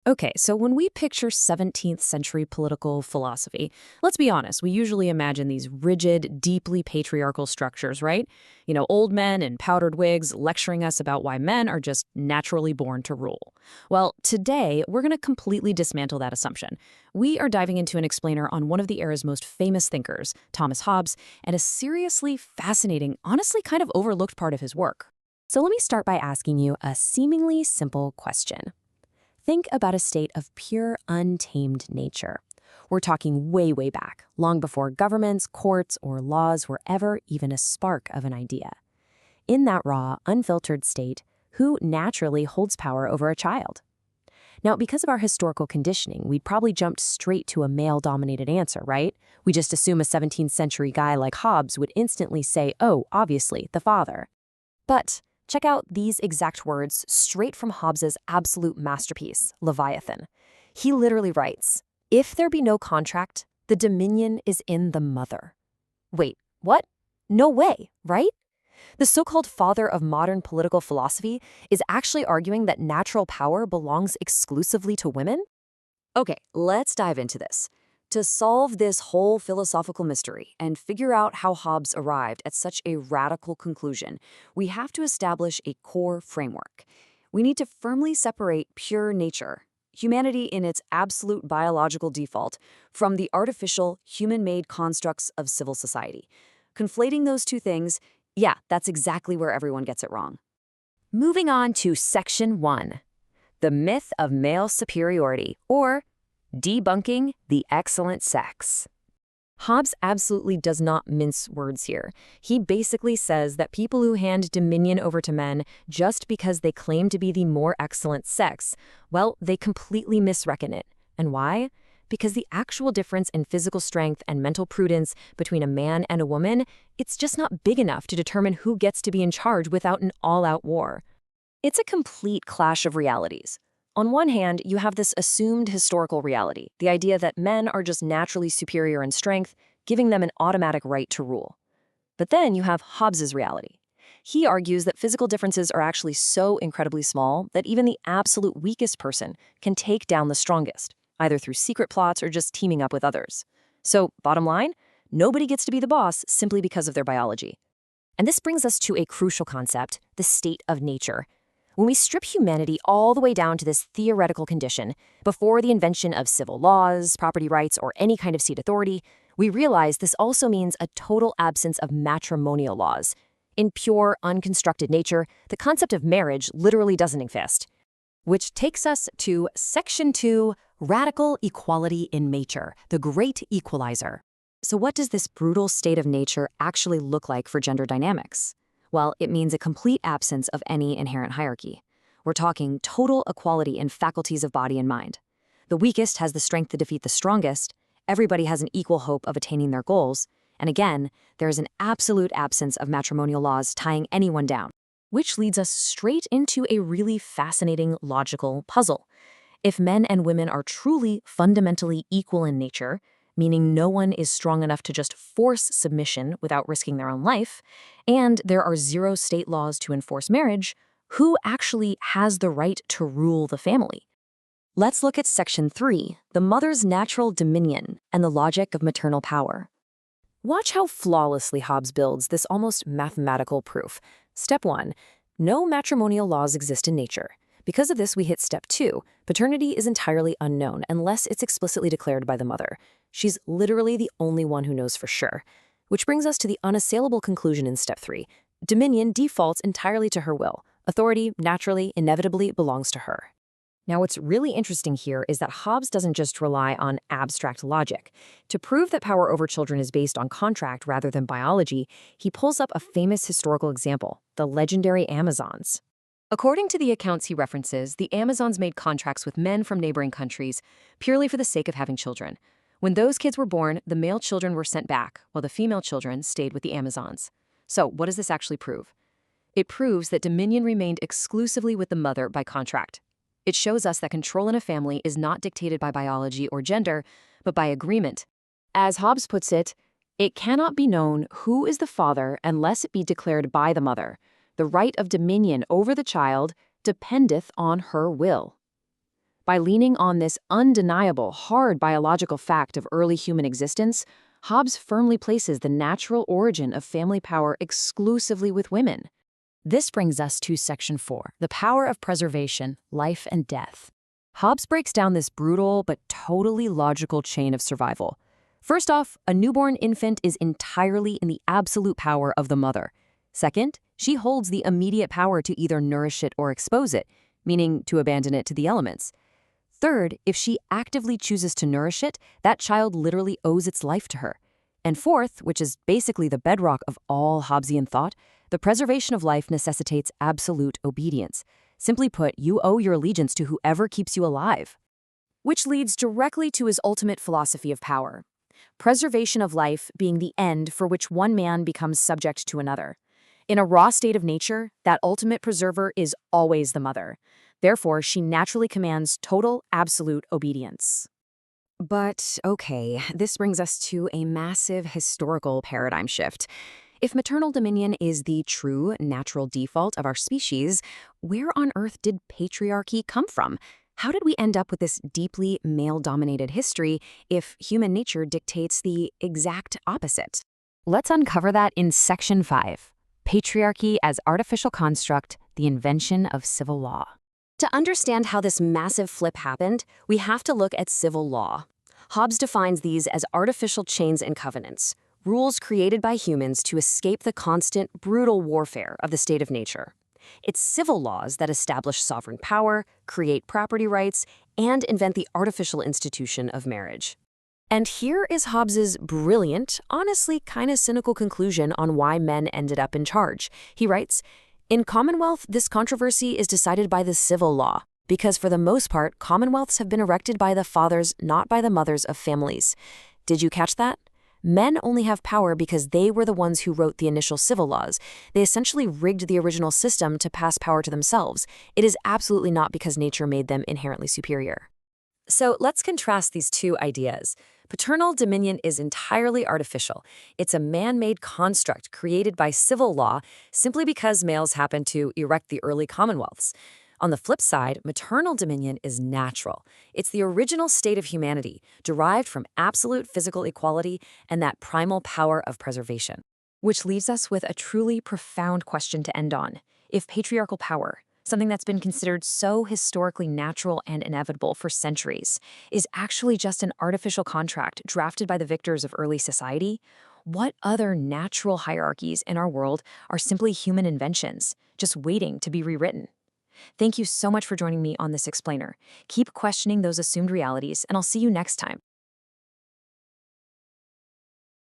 Okay, so when we picture 17th century political philosophy, let's be honest, we usually imagine these rigid, deeply patriarchal structures, right? Old men in powdered wigs lecturing us about why men are just naturally born to rule. Well, today, we're going to completely dismantle that assumption. We are diving into an explainer on one of the era's most famous thinkers, Thomas Hobbes, and a seriously fascinating, honestly kind of overlooked part of his work. So let me start by asking you a seemingly simple question. Think about a state of pure, untamed nature. We're talking way, way back, long before governments, courts, or laws were ever even a spark of an idea. In that raw, unfiltered state, who naturally holds power over a child? Now, because of our historical conditioning, we'd probably jumped straight to a male-dominated answer, right? We just assume a 17th century guy like Hobbes would instantly say, oh, obviously, the father. But check out these exact words straight from Hobbes's absolute masterpiece, Leviathan. He literally writes, "If there be no contract, the dominion is in the mother." Wait, what? No way, right? The so-called father of modern political philosophy is actually arguing that natural power belongs exclusively to women? Okay, let's dive into this. To solve this whole philosophical mystery and figure out how Hobbes arrived at such a radical conclusion, we have to establish a core framework. We need to firmly separate pure nature, humanity in its absolute biological default, from the artificial, human-made constructs of civil society. Conflating those two things, yeah, that's exactly where everyone gets it wrong. Moving on to Section 1, the myth of male superiority, or debunking the excellent sex. Hobbes absolutely does not mince words here. He basically says that people who hand dominion over to men just because they claim to be the more excellent sex, well, they completely misreckon it. And why? Because the actual difference in physical strength and mental prudence between a man and a woman, it's just not big enough to determine who gets to be in charge without an all-out war. It's a complete clash of realities. On one hand, you have this assumed historical reality, the idea that men are just naturally superior in strength, giving them an automatic right to rule. But then you have Hobbes's reality. He argues that physical differences are actually so incredibly small that even the absolute weakest person can take down the strongest, either through secret plots or just teaming up with others. So, bottom line, nobody gets to be the boss simply because of their biology. And this brings us to a crucial concept, the state of nature. When we strip humanity all the way down to this theoretical condition, before the invention of civil laws, property rights, or any kind of state authority, we realize this also means a total absence of matrimonial laws. In pure, unconstructed nature, the concept of marriage literally doesn't exist. Which takes us to Section 2, Radical Equality in Nature, the Great Equalizer. So what does this brutal state of nature actually look like for gender dynamics? Well, it means a complete absence of any inherent hierarchy. We're talking total equality in faculties of body and mind. The weakest has the strength to defeat the strongest, everybody has an equal hope of attaining their goals, and again, there is an absolute absence of matrimonial laws tying anyone down. Which leads us straight into a really fascinating logical puzzle. If men and women are truly fundamentally equal in nature, meaning no one is strong enough to just force submission without risking their own life, and there are zero state laws to enforce marriage, who actually has the right to rule the family? Let's look at Section 3, the mother's natural dominion and the logic of maternal power. Watch how flawlessly Hobbes builds this almost mathematical proof. Step 1, no matrimonial laws exist in nature. Because of this, we hit Step 2. Paternity is entirely unknown unless it's explicitly declared by the mother. She's literally the only one who knows for sure. Which brings us to the unassailable conclusion in Step 3. Dominion defaults entirely to her will. Authority, naturally, inevitably belongs to her. Now, what's really interesting here is that Hobbes doesn't just rely on abstract logic. To prove that power over children is based on contract rather than biology, he pulls up a famous historical example, the legendary Amazons. According to the accounts he references, the Amazons made contracts with men from neighboring countries purely for the sake of having children. When those kids were born, the male children were sent back, while the female children stayed with the Amazons. So, what does this actually prove? It proves that dominion remained exclusively with the mother by contract. It shows us that control in a family is not dictated by biology or gender, but by agreement. As Hobbes puts it, it cannot be known who is the father unless it be declared by the mother. The right of dominion over the child dependeth on her will. By leaning on this undeniable, hard biological fact of early human existence, Hobbes firmly places the natural origin of family power exclusively with women. This brings us to Section 4, the power of preservation, life and death. Hobbes breaks down this brutal but totally logical chain of survival. First off, a newborn infant is entirely in the absolute power of the mother. Second, she holds the immediate power to either nourish it or expose it, meaning to abandon it to the elements. Third, if she actively chooses to nourish it, that child literally owes its life to her. And fourth, which is basically the bedrock of all Hobbesian thought, the preservation of life necessitates absolute obedience. Simply put, you owe your allegiance to whoever keeps you alive. Which leads directly to his ultimate philosophy of power. Preservation of life being the end for which one man becomes subject to another. In a raw state of nature, that ultimate preserver is always the mother. Therefore, she naturally commands total, absolute obedience. But, okay, this brings us to a massive historical paradigm shift. If maternal dominion is the true natural default of our species, where on earth did patriarchy come from? How did we end up with this deeply male-dominated history if human nature dictates the exact opposite? Let's uncover that in Section 5, Patriarchy as Artificial Construct, the Invention of Civil Law. To understand how this massive flip happened, we have to look at civil law. Hobbes defines these as artificial chains and covenants, rules created by humans to escape the constant, brutal warfare of the state of nature. It's civil laws that establish sovereign power, create property rights, and invent the artificial institution of marriage. And here is Hobbes's brilliant, honestly kind of cynical conclusion on why men ended up in charge. He writes, "In Commonwealth, this controversy is decided by the civil law, because for the most part, commonwealths have been erected by the fathers, not by the mothers of families." Did you catch that? Men only have power because they were the ones who wrote the initial civil laws. They essentially rigged the original system to pass power to themselves. It is absolutely not because nature made them inherently superior. So let's contrast these two ideas. Paternal dominion is entirely artificial. It's a man-made construct created by civil law simply because males happened to erect the early commonwealths. On the flip side, maternal dominion is natural. It's the original state of humanity, derived from absolute physical equality and that primal power of preservation. Which leaves us with a truly profound question to end on. If patriarchal power, something that's been considered so historically natural and inevitable for centuries, is actually just an artificial contract drafted by the victors of early society, what other natural hierarchies in our world are simply human inventions, just waiting to be rewritten? Thank you so much for joining me on this explainer. Keep questioning those assumed realities, and I'll see you next time.